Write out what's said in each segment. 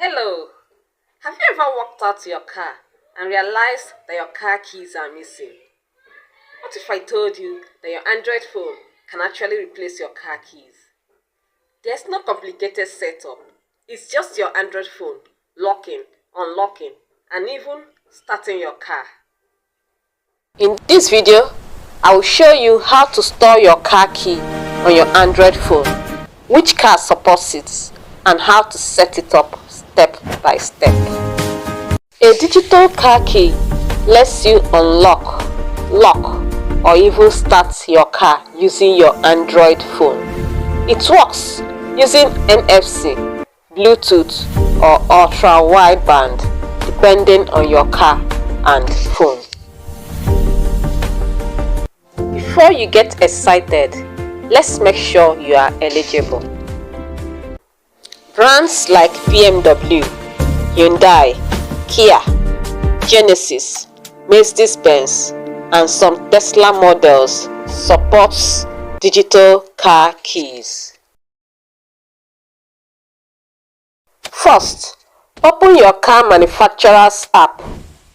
Hello! Have you ever walked out to your car and realized that your car keys are missing? What if I told you that your Android phone can actually replace your car keys? There's no complicated setup. It's just your Android phone locking, unlocking, and even starting your car. In this video, I will show you how to store your car key on your Android phone, which car supports it, and how to set it up step by step. A digital car key lets you unlock, lock, or even start your car using your Android phone. It works using NFC, Bluetooth, or ultra-wideband depending on your car and phone. Before you get excited, let's make sure you are eligible. Brands like BMW, Hyundai, Kia, Genesis, Mercedes-Benz, and some Tesla models supports digital car keys. First, open your car manufacturer's app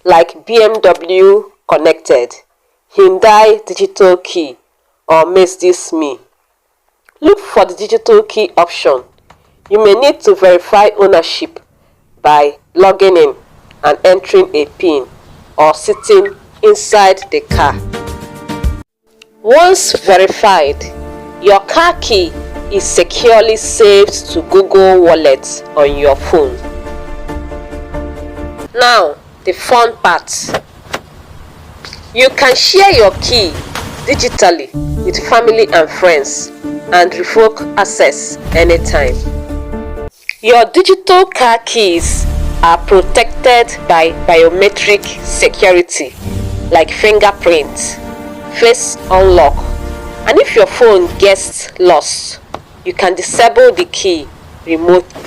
like BMW Connected, Hyundai Digital Key, or Mercedes-Me. Look for the digital key option. You may need to verify ownership by logging in and entering a PIN or sitting inside the car. Once verified, your car key is securely saved to Google Wallet on your phone. Now, the fun part. You can share your key digitally with family and friends and revoke access anytime. Your digital car keys are protected by biometric security like fingerprint, face unlock, and if your phone gets lost, you can disable the key remotely.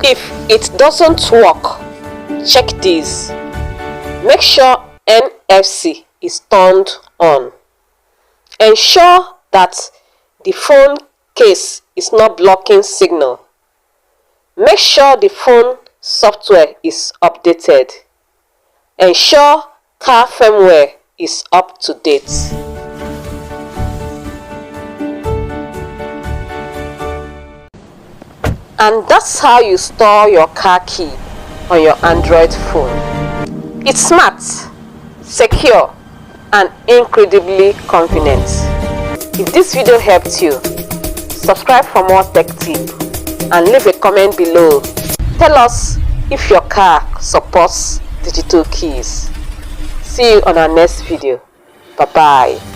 If it doesn't work, check this. Make sure NFC is turned on. Ensure that the phone case is not blocking signal. Make sure the phone software is updated. Ensure car firmware is up to date. And that's how you store your car key on your Android phone. It's smart, secure, and incredibly convenient. If this video helped you, subscribe for more tech tips and leave a comment below. Tell us if your car supports digital keys. See you on our next video. Bye bye.